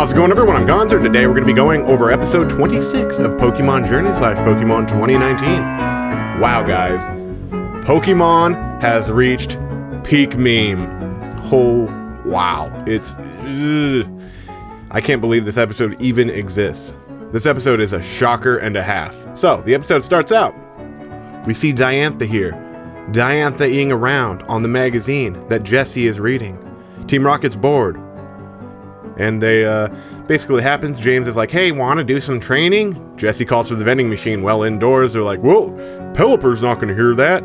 How's it going, everyone? I'm Gonzo, and today we're going to be going over episode 26 of Pokemon Journey / Pokemon 2019. Wow, guys. Pokemon has reached peak meme. Oh, wow. It's... I can't believe this episode even exists. This episode is a shocker and a half. So, the episode starts out. We see Diantha here. Diantha-ing around on the magazine that Jessie is reading. Team Rocket's bored. And they, basically happens, James is like, hey, wanna do some training? Jessie calls for the vending machine. Well, indoors, they're like, whoa, Pelipper's not gonna hear that.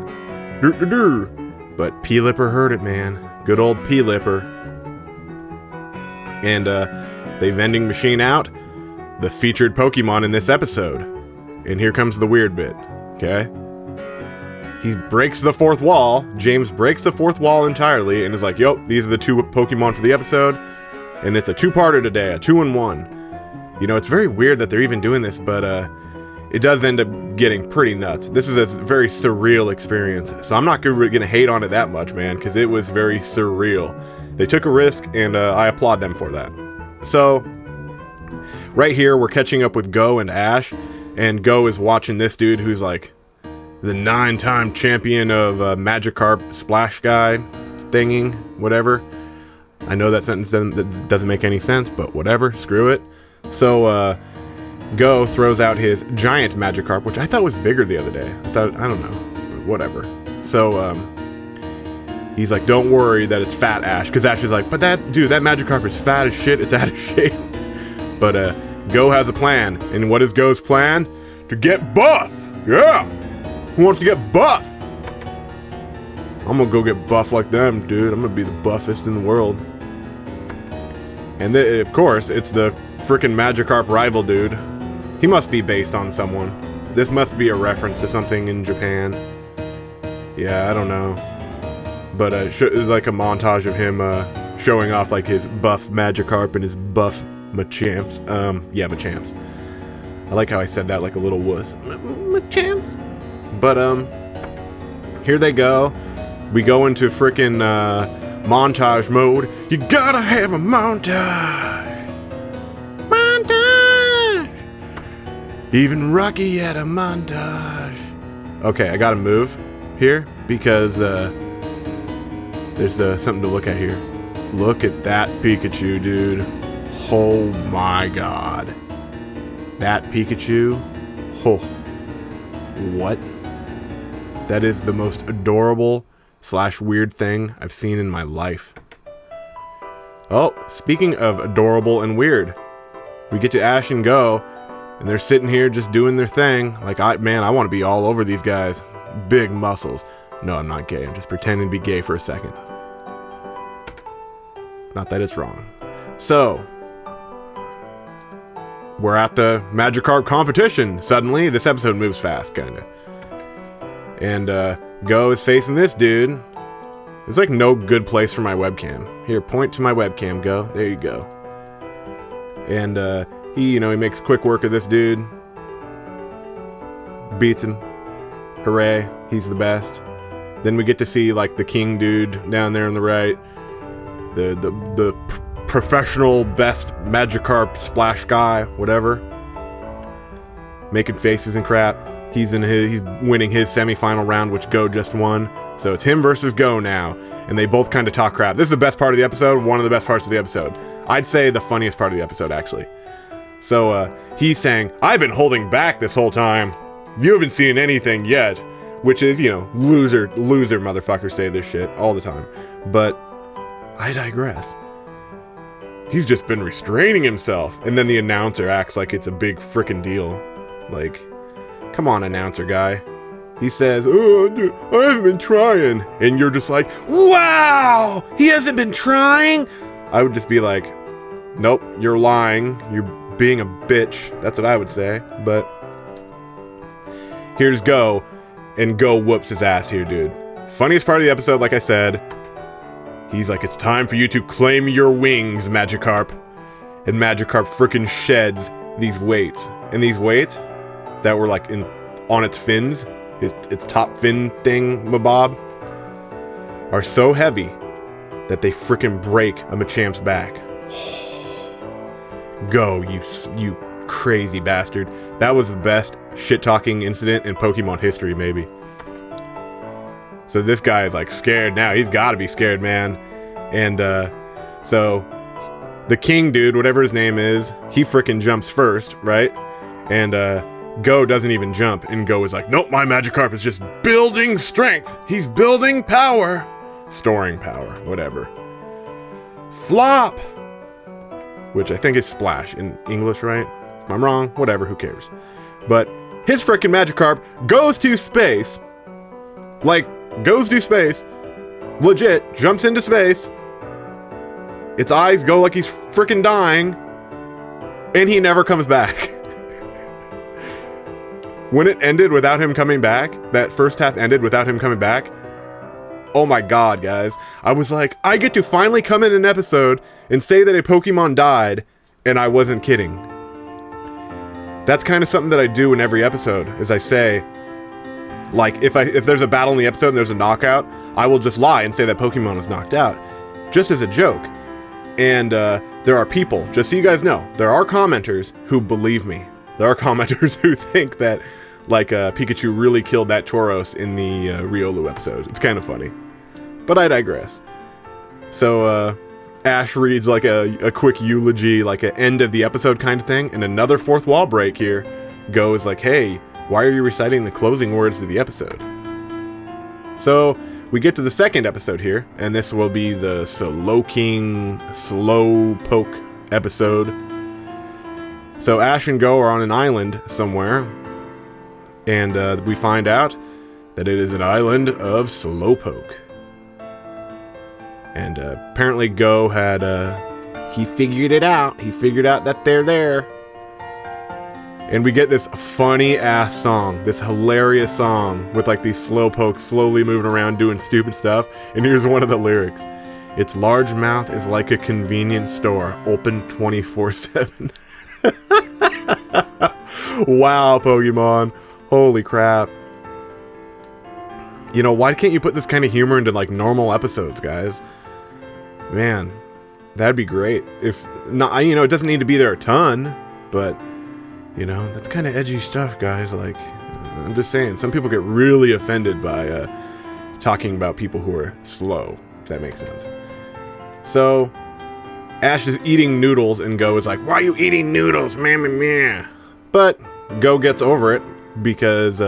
But Pelipper heard it, man. Good old Pelipper. And, they vending machine out the featured Pokemon in this episode. And here comes the weird bit, okay? He breaks the fourth wall. James breaks the fourth wall entirely and is like, yo, these are the two Pokemon for the episode. And it's a two-parter today, a 2-in-1. You know, it's very weird that they're even doing this, but it does end up getting pretty nuts. This is a very surreal experience, so I'm not gonna hate on it that much, man, because it was very surreal. They took a risk, and I applaud them for that. So, right here, we're catching up with Go and Ash, and Go is watching this dude who's like the 9-time champion of Magikarp Splash Guy thinging, whatever. I know that sentence doesn't make any sense, but whatever, screw it. So, Go throws out his giant Magikarp, which I thought was bigger the other day. I don't know, but whatever. So, he's like, don't worry that it's fat, Ash, because Ash is like, but that Magikarp is fat as shit, it's out of shape. But, Go has a plan, and what is Go's plan? To get buff! Yeah! Who wants to get buff? I'm gonna go get buff like them, dude. I'm gonna be the buffest in the world. And of course, it's the frickin' Magikarp rival dude. He must be based on someone. This must be a reference to something in Japan. Yeah, I don't know. But it's like a montage of him showing off like his buff Magikarp and his buff Machamps. Yeah, Machamps. I like how I said that like a little wuss. Machamps. But here they go. We go into frickin' montage mode. You gotta have a montage. Montage! Even Rocky had a montage. Okay, I gotta move here because there's something to look at here. Look at that Pikachu, dude. Oh my god. That Pikachu. Oh. What? That is the most adorable / weird thing I've seen in my life. Oh, speaking of adorable and weird, we get to Ash and Go, and they're sitting here just doing their thing. Like, I want to be all over these guys. Big muscles. No, I'm not gay. I'm just pretending to be gay for a second. Not that it's wrong. So, we're at the Magikarp Competition. Suddenly, this episode moves fast, kinda. And, Go is facing this dude. There's like no good place for my webcam. Here, point to my webcam, Go. There you go. And, he makes quick work of this dude. Beats him. Hooray. He's the best. Then we get to see, like, the king dude down there on the right. The professional best Magikarp Splash Guy, whatever. Making faces and crap. He's winning his semifinal round, which Go just won. So it's him versus Go now. And they both kind of talk crap. This is the best part of the episode. One of the best parts of the episode. I'd say the funniest part of the episode, actually. So, he's saying, I've been holding back this whole time. You haven't seen anything yet. Which is, loser motherfuckers say this shit all the time. But I digress. He's just been restraining himself. And then the announcer acts like it's a big frickin' deal. Like, come on, announcer guy. He says, oh, dude, I haven't been trying. And you're just like, wow, he hasn't been trying? I would just be like, nope, you're lying. You're being a bitch. That's what I would say. But here's Go. And Go whoops his ass here, dude. Funniest part of the episode, like I said. He's like, it's time for you to claim your wings, Magikarp. And Magikarp frickin' sheds these weights. And these weights that were like on its fins, its top fin thing, mabob, are so heavy that they frickin' break a Machamp's back. Go, you crazy bastard. That was the best shit-talking incident in Pokemon history, maybe. So this guy is like scared now. He's got to be scared, man. And so the king dude, whatever his name is, he frickin' jumps first, right? And Go doesn't even jump. And Go is like, nope, my Magikarp is just building strength. He's building power. Storing power, whatever. Flop! Which I think is splash in English, right? If I'm wrong, whatever, who cares? But his frickin' Magikarp goes to space. Like, goes to space. Legit, jumps into space. Its eyes go like he's frickin' dying. And he never comes back. When it ended without him coming back, that first half ended without him coming back, oh my god, guys. I was like, I get to finally come in an episode and say that a Pokemon died, and I wasn't kidding. That's kind of something that I do in every episode, is I say, like, if there's a battle in the episode and there's a knockout, I will just lie and say that Pokemon is knocked out, just as a joke. And there are people, just so you guys know, there are commenters who believe me. There are commenters who think that, like, Pikachu really killed that Choros in the Riolu episode. It's kind of funny. But I digress. So, Ash reads, like, a quick eulogy, like, an end of the episode kind of thing, and another fourth wall break here. Go is like, hey, why are you reciting the closing words to the episode? So, we get to the second episode here, and this will be the Slowpoke episode. So Ash and Go are on an island somewhere, and we find out that it is an island of Slowpoke. And apparently Go had, he figured it out. He figured out that they're there. And we get this funny-ass song, this hilarious song with, like, these Slowpokes slowly moving around doing stupid stuff. And here's one of the lyrics. Its large mouth is like a convenience store, open 24/7. Wow, Pokemon. Holy crap. You know, why can't you put this kind of humor into, like, normal episodes, guys? Man, that'd be great. If not, you know, it doesn't need to be there a ton, but, you know, that's kind of edgy stuff, guys. Like, I'm just saying, some people get really offended by talking about people who are slow, if that makes sense. So, Ash is eating noodles, and Go is like, why are you eating noodles? Meh. But Go gets over it because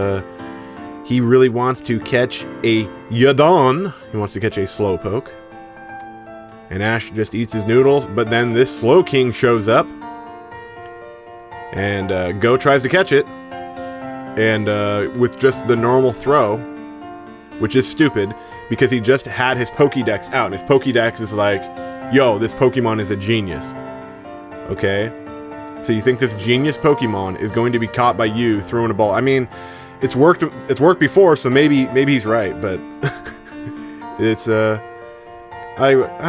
he really wants to catch a Yadoking. He wants to catch a Slowpoke. And Ash just eats his noodles, but then this Slowking shows up. And Go tries to catch it. And with just the normal throw, which is stupid, because he just had his Pokédex out. And his Pokédex is like, yo, this Pokemon is a genius. Okay? So you think this genius Pokemon is going to be caught by you throwing a ball? I mean, it's worked before, so maybe he's right, but it's I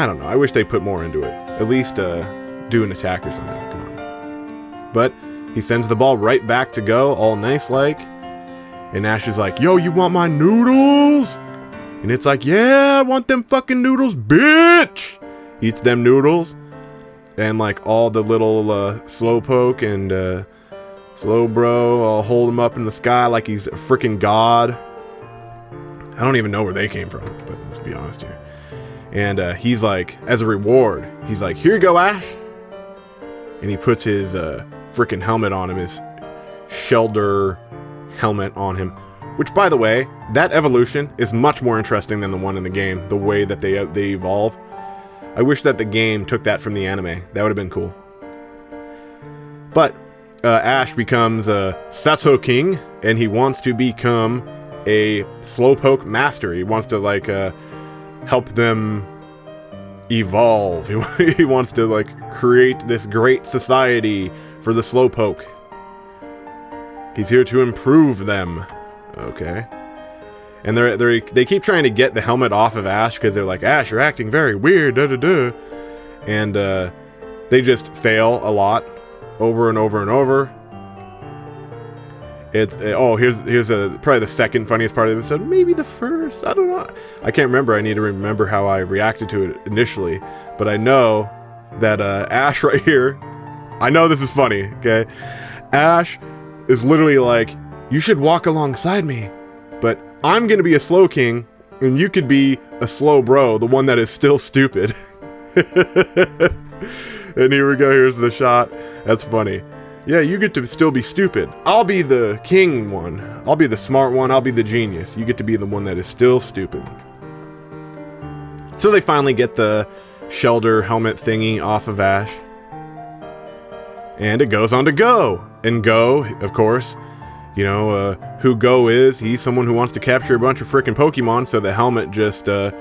don't know. I wish they put more into it. At least do an attack or something. Come on. But he sends the ball right back to Go, all nice like. And Ash is like, yo, you want my noodles? And it's like, yeah, I want them fucking noodles, bitch! Eats them noodles. And like all the little Slowpoke and Slowbro all hold him up in the sky like he's a freaking god. I don't even know where they came from, but let's be honest here. And he's like, as a reward, he's like, here you go, Ash. And he puts his freaking helmet on him, his Shelder helmet on him. Which, by the way, that evolution is much more interesting than the one in the game, the way that they evolve. I wish that the game took that from the anime. That would have been cool. But Ash becomes Yadoking, and he wants to become a Slowpoke master. He wants to, like, help them evolve. He wants to, like, create this great society for the Slowpoke. He's here to improve them. Okay. And they keep trying to get the helmet off of Ash because they're like, Ash, you're acting very weird, da-da-da. And they just fail a lot, over and over and over. Here's probably the second funniest part of the episode, maybe the first, I don't know. I can't remember. I need to remember how I reacted to it initially, but I know that Ash right here I know this is funny, okay? Ash is literally like, you should walk alongside me, but I'm gonna be a Slowking, and you could be a slow bro, the one that is still stupid. And here we go, here's the shot. That's funny. Yeah, you get to still be stupid. I'll be the king one. I'll be the smart one. I'll be the genius. You get to be the one that is still stupid. So they finally get the Shelter helmet thingy off of Ash. And it goes on to Go. And Go, of course, you know, who Go is. He's someone who wants to capture a bunch of freaking Pokemon, so the helmet just, it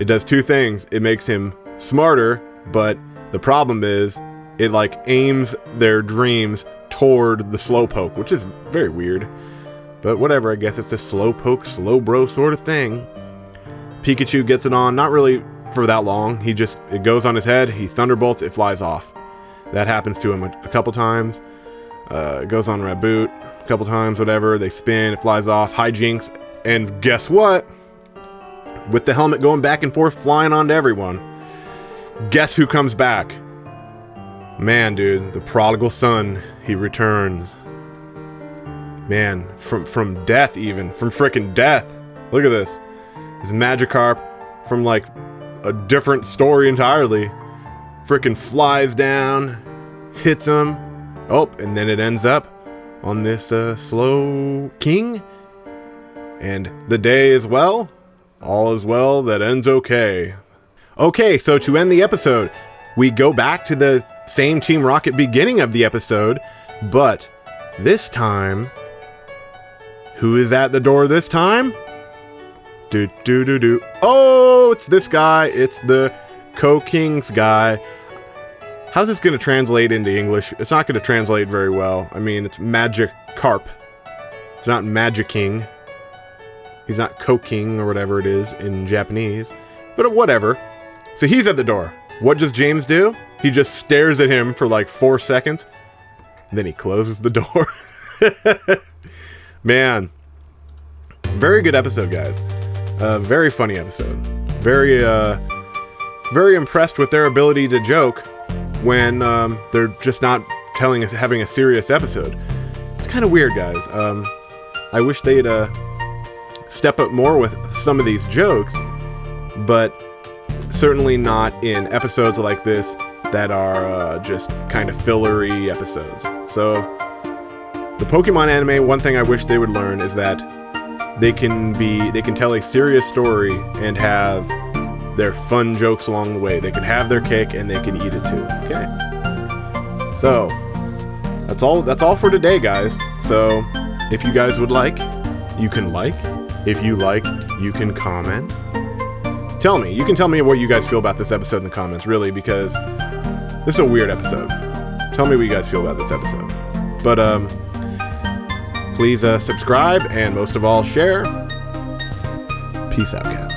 does two things. It makes him smarter, but the problem is, it like aims their dreams toward the Slowpoke, which is very weird. But whatever, I guess it's a Slowpoke, slow bro sort of thing. Pikachu gets it on, not really for that long. It goes on his head, he thunderbolts, it flies off. That happens to him a couple times. It goes on Raboot a couple times, whatever. They spin, it flies off, hijinks, and guess what? With the helmet going back and forth, flying onto everyone. Guess who comes back? Man, dude, the prodigal son, he returns. Man, from death even, from frickin' death. Look at this. This Magikarp from like a different story entirely. Frickin' flies down, hits him. Oh, and then it ends up on this Slowking. And the day is well. All is well that ends okay. Okay, so to end the episode, we go back to the same Team Rocket beginning of the episode, but this time, who is at the door this time? Oh, it's this guy. It's the Koiking's guy. How's this going to translate into English? It's not going to translate very well. I mean, it's Magikarp. It's not Magiking. He's not Koiking or whatever it is in Japanese, but whatever. So he's at the door. What does James do? He just stares at him for like 4 seconds, and then he closes the door. Man, very good episode, guys. Very funny episode. Very impressed with their ability to joke when they're just not having a serious episode. It's kind of weird, guys. I wish they'd step up more with some of these jokes, but certainly not in episodes like this that are just kind of fillery episodes. So the Pokemon anime, one thing I wish they would learn is that they can tell a serious story and have their fun jokes along the way. They can have their cake and they can eat it too. Okay. So that's all for today, guys. So if you guys would like, you can like. If you like, you can comment. You can tell me what you guys feel about this episode in the comments, really, because this is a weird episode. Tell me what you guys feel about this episode. But please subscribe, and most of all, share. Peace out, guys.